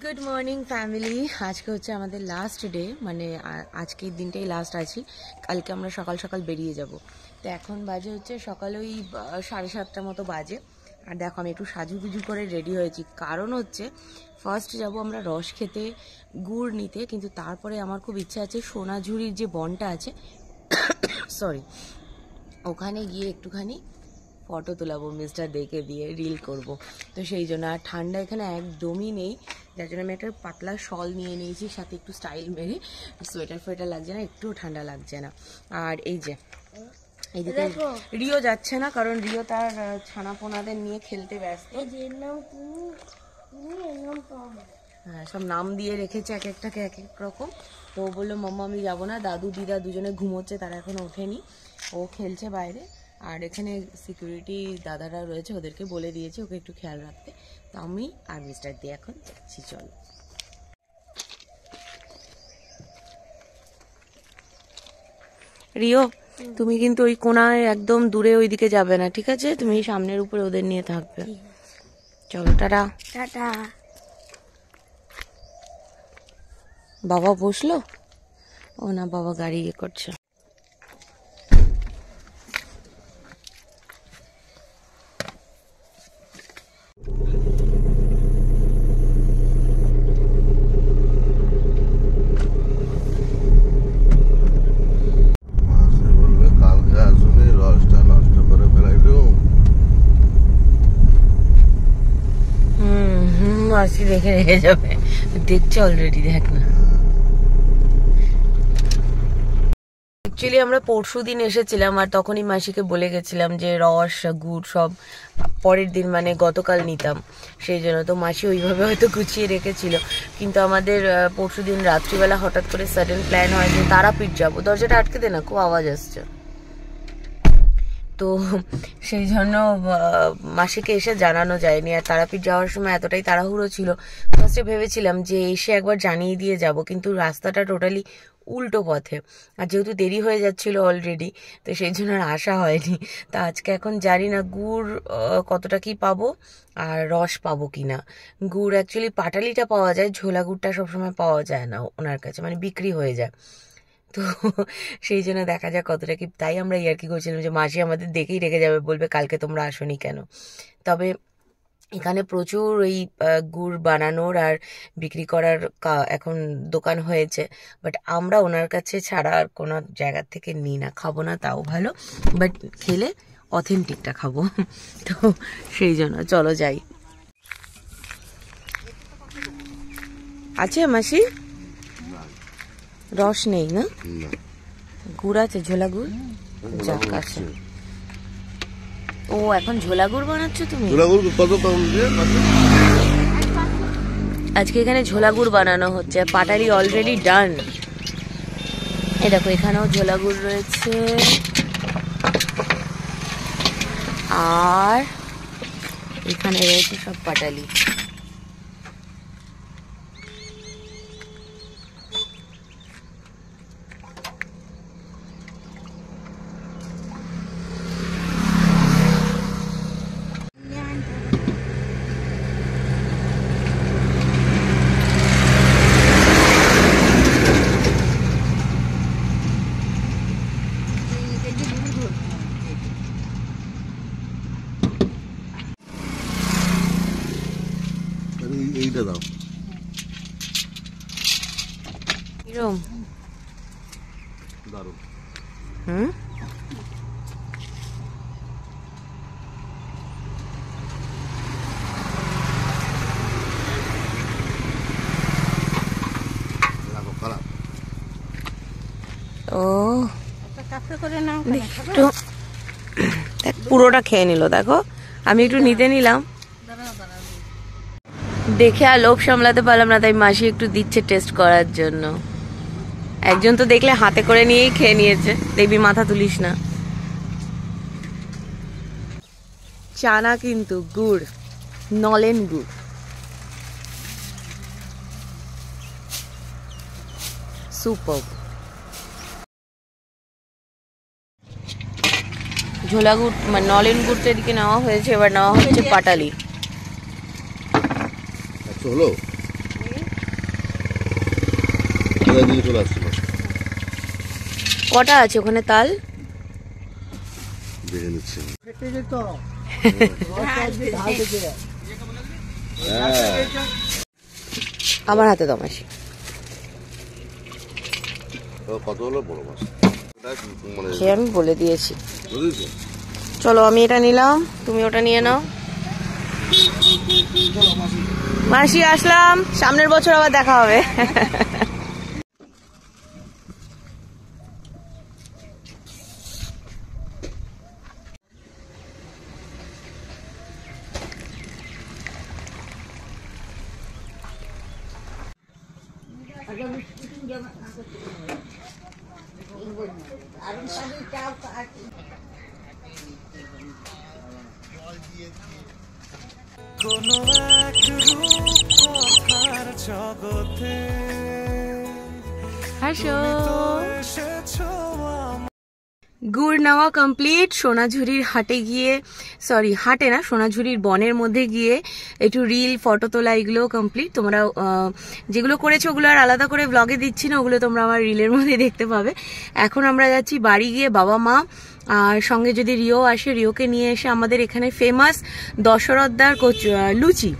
Good morning family. আজকে হচ্ছে আমাদের লাস্ট ডে, মানে আজকের দিনটাই লাস্ট আছি। কালকে আমরা সকাল সকাল বেরিয়ে যাব। তো এখন বাজে হচ্ছে সকালে ওই 7:30 মতো বাজে। আর দেখো আমি একটু সাজুগুজু করে রেডি হয়েছি, কারণ হচ্ছে ফার্স্ট যাব আমরা রস খেতে, গুড় নিতে, কিন্তু তারপরে আমার খুব ইচ্ছা আছে সোনাঝুরির যে বনটা আছে সরি, ওখানে গিয়ে একটুখানি ফটো তোলাবো, মিস্টার দেখে দিয়ে রিল করব। তো সেই জন্য আর ঠান্ডা এখানে একদমই নেই, যার জন্য আমি একটা পাতলা শল নিয়ে নিয়েছি, সাথে একটু স্টাইল মেরে। সোয়েটার ফোয়েটার লাগছে না, একটুও ঠান্ডা লাগছে না। আর এই যে এইদিকে রিও যাচ্ছে না, কারণ রিও তার ছানাপোনাদের নিয়ে খেলতে ব্যস্ত। হ্যাঁ, সব নাম দিয়ে রেখেছে এক একটাকে এক এক রকম। তো ও বললো মাম্মা আমি যাবো না, দাদু দিদা দুজনে ঘুমোচ্ছে, তারা এখনো ওঠেনি, ও খেলছে বাইরে। আর এখানে সিকিউরিটি দাদারা রয়েছে, ওদেরকে বলে দিয়েছি ওকে একটু খেয়াল রাখতে। তো আমি আর মিস্টার দিয়ে এখন যাচ্ছি, চলো। রিও, তুমি কিন্তু ওই কোনায় একদম দূরে ওইদিকে যাবে না, ঠিক আছে? তুমি সামনের উপরে ওদের নিয়ে থাকবে। চলো, টাটা। টাটা। বাবা বসলো? ও না, বাবা গাড়ি ইয়ে করছে। মাসি দেখে রেখে যাবে, দেখছে অলরেডি, দেখ না। অ্যাকচুয়ালি আমরা পরশু দিন এসেছিলাম, আর তখনই মাসিকে বলে গেছিলাম যে রস গুড় সব পরের দিন, মানে গতকাল নিতাম। সেই জন্য তো মাসি ওইভাবে হয়তো গুছিয়ে রেখেছিল, কিন্তু আমাদের পরশু দিন রাত্রিবেলা হঠাৎ করে সাডেন প্ল্যান হয় যে তারাপীঠ যাবো। দরজাটা আটকে দে না, খুব আওয়াজ আসছে। তো সেই জন্য মাসিকে এসে জানানো যায়নি। আর তারাপীঠ যাওয়ার সময় এতটাই তাড়াহুড়ো ছিল, ফার্স্টে ভেবেছিলাম যে এসে একবার জানিয়ে দিয়ে যাব, কিন্তু রাস্তাটা টোটালি উল্টো পথে, আর যেহেতু দেরি হয়ে যাচ্ছিল অলরেডি, তো সেই জন্য আর আসা হয়নি। তা আজকে এখন জানি না গুড় কতটা কি পাবো, আর রস পাবো কিনা। গুড় অ্যাকচুয়ালি পাটালিটা পাওয়া যায়, ঝোলা গুড়টা সবসময় পাওয়া যায় না ওনার কাছে, মানে বিক্রি হয়ে যায়। তো সেই জন্য দেখা যাক কতটা কি। তাই আমরা ইয়ার্কি করছিলাম যে মাসি আমাদের দেখেই রেখে যাবে, বলবে কালকে তোমরা আসোনি কেন। তবে এখানে প্রচুর ওই গুড় বানানোর আর বিক্রি করার এখন দোকান হয়েছে, বাট আমরা ওনার কাছে ছাড়া আর কোনো জায়গার থেকে নিই না। খাবো না তাও ভালো, বাট খেলে অথেন্টিকটা খাবো। তো সেই জন্য চলো যাই। আছে মাসি? রস নেই না? গুড় আছে, ঝোলা গুড়। যাক আছে। ও এখন ঝোলা গুড় বানাচ্ছ তুমি? আজকে এখানে ঝোলা গুড় বানানো হচ্ছে, পাটালি অলরেডি ডান। এই দেখো এখানেও ঝোলা গুড় রয়েছে, আর এখানে রয়েছে সব পাটালি। এইটা দাও। কিরম দারুণ। হুম, ও একটু পুরোটা খেয়ে নিল। দেখো আমি একটু নিতে নিলাম, দেখে আর লোভ সামলাতে পারলাম না, তাই মাসি একটু দিচ্ছে টেস্ট করার জন্য। একজন তো দেখলে হাতে করে নিয়েই খেয়ে নিয়েছে, দেখবি মাথা তুলিস না। চানা কিন্তু গুড়, নলেন গুড়, সুপার। ঝোলা গুড় মানে নলেন গুড়টা এদিকে নেওয়া হয়েছে, এবার নেওয়া হচ্ছে পাটালি। হলো কোথায় দিয়ে চলে আসছিল কটা আছে ওখানে তাল? দেখে নিচ্ছি। আমার হাতে দাও মাসি। কত হলো বড় মাছ? সে আমি বলে দিয়েছি। চলো আমি এটা নিলাম, তুমি ওটা নিয়ে নাও। মাসি আসলাম, সামনের বছর আবার দেখা হবে। কোনো এক রূপকথার জগতে হাসো। এসেছো গুড় নেওয়া কমপ্লিট। সোনাঝুরির হাটে গিয়ে, সরি হাটে না, সোনাঝুরির বনের মধ্যে গিয়ে একটু রিল ফটো তোলা এগুলো কমপ্লিট। তোমরা যেগুলো করেছো ওগুলো আর আলাদা করে ব্লগে দিচ্ছি না, ওগুলো তোমরা আমার রিলের মধ্যে দেখতে পাবে। এখন আমরা যাচ্ছি বাড়ি গিয়ে বাবা মা আর সঙ্গে যদি রিও আসে, রিওকে নিয়ে এসে আমাদের এখানে ফেমাস দশরথদার লুচি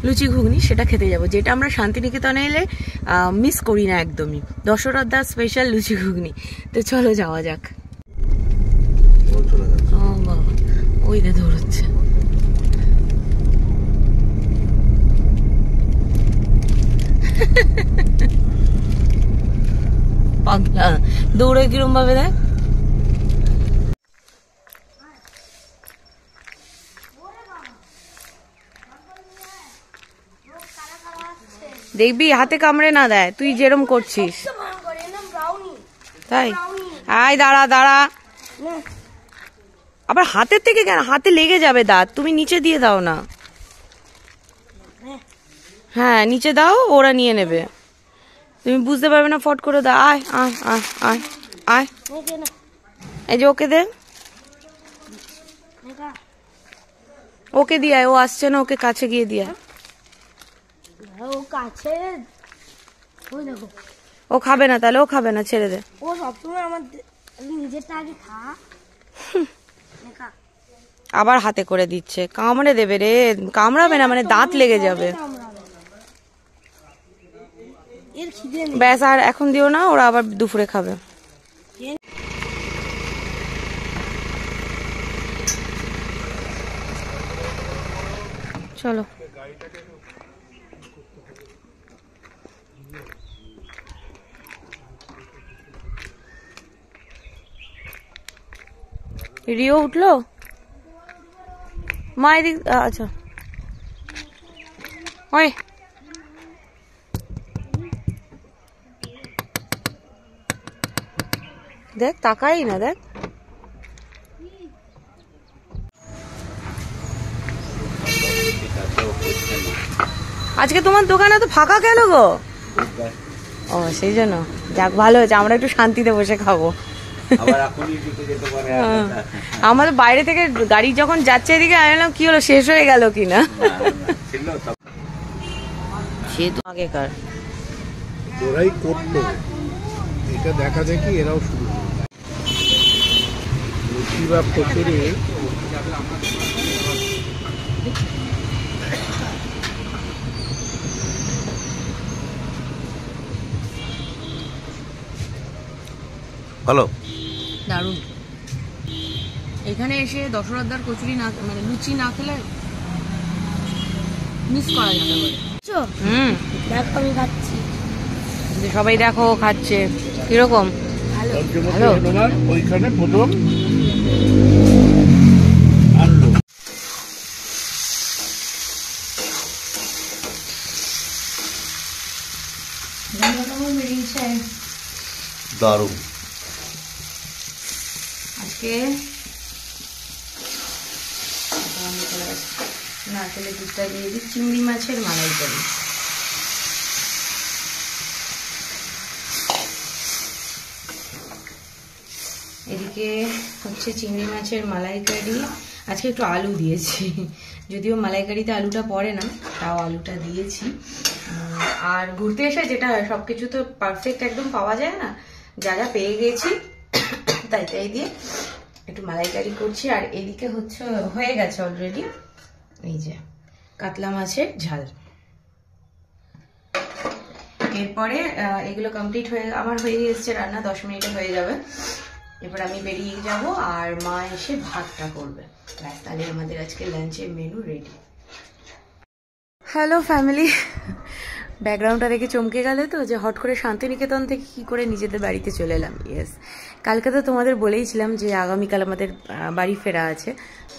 লুচি ঘুগনি সেটা খেতে যাব, যেটা আমরা শান্তিনিকেতনে এলে মিস করি না একদমই। দশরথদার স্পেশাল লুচি ঘুগনি। তো চলো যাওয়া যাক। ও বাবা, ওই দে দৌড়চ্ছে। পাগলা দৌড়ে কিরম ভাবে দেখ। দেখবি হাতে কামড়ে না দেয়, তুই যেরম করছিস তাই। আয় দাঁড়া দাঁড়া, আবার হাতের থেকে কেন, হাতে লেগে যাবে দাঁত। তুমি নিচে দিয়ে দাও না। হ্যাঁ নিচে দাও, ওরা নিয়ে নেবে, তুমি বুঝতে পারবে না, ফট করে দাও। আয় আয় আয় আয় আয়, এই যে ওকে দে, ওকে দিয়ে আয়। ও আসছে না, ওকে কাছে গিয়ে দিয়ে আয়। ও খাবে না, তাহলে ও খাবে না, ছেড়ে দে। ও সবসময় আমার নিজেরটা আগে খা। আবার হাতে করে দিচ্ছে, কামড়ে দেবে রে। কামড়াবে না মানে দাঁত লেগে যাবে। এর খিদে নেই। ব্যাস, আর এখন দিও না, ওরা আবার দুপুরে খাবে। চলো রিও উঠলো, মা এদিক। আচ্ছা ওই দেখ, তাকাই না দেখ। আজকে তোমার দোকানে তো ফাঁকা কেন গো? ও সেই জন্য, যাক ভালো হয়েছে, আমরা একটু শান্তিতে বসে খাবো। আমাদের বাইরে থেকে গাড়ি যখন যাচ্ছে এদিকে, আমি বললাম কি হলো, শেষ হয়ে গেল কিনা। সে তো আগেকার ওরাই করতো, এটা দেখা দেখি এরাও শুরু লুচি বা কচুরি। হ্যালো, দারুণ। এখানে এসে দশরথদার কচুরি না, মানে লুচি না খেলে মিস করা যাবে বলে। দেখো আমি খাচ্ছি। সবাই দেখো খাচ্ছে কিরকম। ভালো তোমার ওইখানে প্রথম আনলো। দারুণ। আজকে নারকেলের দুধটা দিয়ে দিই, চিংড়ি মাছের মালাইকারি। এদিকে হচ্ছে চিংড়ি মাছের মালাইকারি। আজকে একটু আলু দিয়েছি, যদিও মালাইকারিতে আলুটা পড়ে না, তাও আলুটা দিয়েছি। আর ঘুরতে এসে যেটা হয় সবকিছু তো পারফেক্ট একদম পাওয়া যায় না, যা যা পেয়ে গেছি তাই তাই দিয়ে একটু মালাইকারি করছি। আর এদিকে হচ্ছে হয়ে গেছে অলরেডি এই যে কাতলা মাছের ঝাল। এরপরে এগুলো কমপ্লিট আমার হয়ে এসছে রান্না, 10 মিনিটে হয়ে যাবে। এবার আমি বেরিয়ে যাব আর মা এসে ভাতটা করবে, ব্যাস তাহলে আমাদের আজকে লাঞ্চের মেনু রেডি। হ্যালো ফ্যামিলি, ব্যাকগ্রাউন্ডটা দেখে চমকে গেলে তো যে হট করে শান্তিনিকেতন থেকে কি করে নিজেদের বাড়িতে চলে এলাম। ইয়েস, কালকে তো তোমাদের বলেইছিলাম যে আগামীকাল আমাদের বাড়ি ফেরা আছে,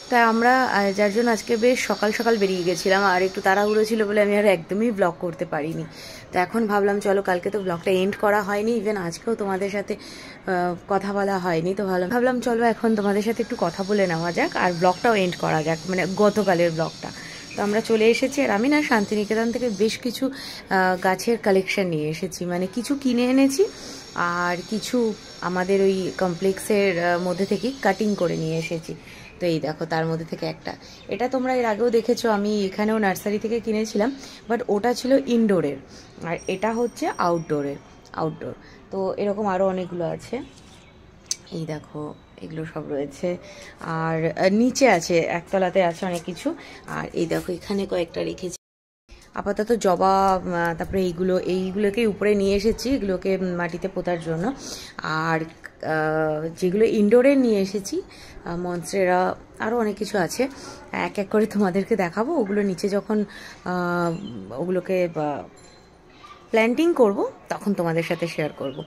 তাই আমরা যার জন্য আজকে বেশ সকাল সকাল বেরিয়ে গেছিলাম। আর একটু তাড়াহুড়ো ছিল বলে আমি আর একদমই ব্লগ করতে পারিনি। তো এখন ভাবলাম চলো, কালকে তো ব্লগটা এন্ড করা হয়নি, ইভেন আজকেও তোমাদের সাথে কথা বলা হয়নি, তো ভাবলাম চলো এখন তোমাদের সাথে একটু কথা বলে নেওয়া যাক আর ব্লগটাও এন্ড করা যাক, মানে গতকালের ব্লগটা। তো আমরা চলে এসেছি, আর আমি না শান্তিনিকেতন থেকে বেশ কিছু গাছের কালেকশন নিয়ে এসেছি, মানে কিছু কিনে এনেছি আর কিছু আমাদের ওই কমপ্লেক্সের মধ্যে থেকে কাটিং করে নিয়ে এসেছি। তো এই দেখো তার মধ্যে থেকে একটা, এটা তোমরা এর আগেও দেখেছো, আমি এখানেও নার্সারি থেকে কিনেছিলাম, বাট ওটা ছিল ইনডোরের আর এটা হচ্ছে আউটডোর। তো এরকম আরও অনেকগুলো আছে, এই দেখো এগুলো সব রয়েছে। আর নিচে আছে, একতলাতে আছে অনেক কিছু। আর এই দেখো এখানে কয়েকটা রেখেছি আপাতত জবা, তারপরে এইগুলোকে উপরে নিয়ে এসেছি, এগুলোকে মাটিতে পোতার জন্য। আর যেগুলো ইনডোরে নিয়ে এসেছি মনস্টেরা, আরও অনেক কিছু আছে, এক এক করে তোমাদেরকে দেখাবো। ওগুলো নিচে যখন ওগুলোকে প্ল্যান্টিং করব তখন তোমাদের সাথে শেয়ার করব।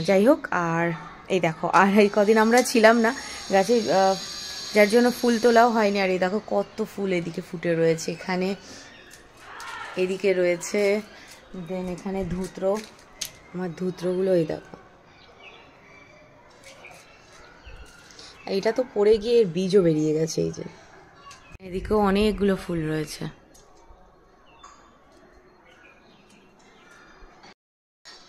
যাই হোক, আর এই দেখো, আর এই কদিন আমরা ছিলাম না গাছে, যার জন্য ফুল তোলাও হয়নি। আর এই দেখো কত ফুল এদিকে ফুটে রয়েছে, এদিকে রয়েছে, দেন এখানে ধুত্র, আমার ধুত্রগুলো এই দেখো, এইটা তো পড়ে গিয়ে এর বীজও বেরিয়ে গেছে। এই যে এদিকেও অনেকগুলো ফুল রয়েছে।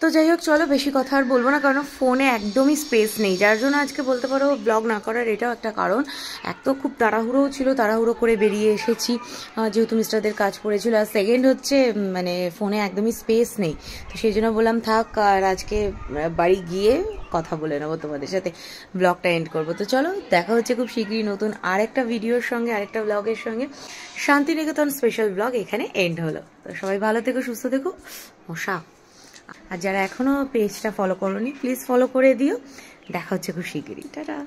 তো যাই হোক, চলো বেশি কথা আর বলবো না, কারণ ফোনে একদমই স্পেস নেই, যার জন্য আজকে বলতে পারো ব্লগ না করার এটাও একটা কারণ। এক তো খুব তাড়াহুড়োও ছিল, তাড়াহুড়ো করে বেরিয়ে এসেছি যেহেতু মিস্টারদের কাজ পড়েছিল, আর সেকেন্ড হচ্ছে মানে ফোনে একদমই স্পেস নেই, তো সেই জন্য বললাম থাক, আর আজকে বাড়ি গিয়ে কথা বলে নেবো তোমাদের সাথে, ব্লগটা এন্ড করবো। তো চলো দেখা হচ্ছে খুব শীঘ্রই নতুন আরেকটা ভিডিওর সঙ্গে, আরেকটা ব্লগের সঙ্গে। শান্তিনিকেতন স্পেশাল ব্লগ এখানে এন্ড হলো। তো সবাই ভালো থেকো, সুস্থ থেকো, মশা। আর যারা এখনো পেজটা ফলো করোনি প্লিজ ফলো করে দিও। দেখা হচ্ছে খুব শিগগিরই, টাটা।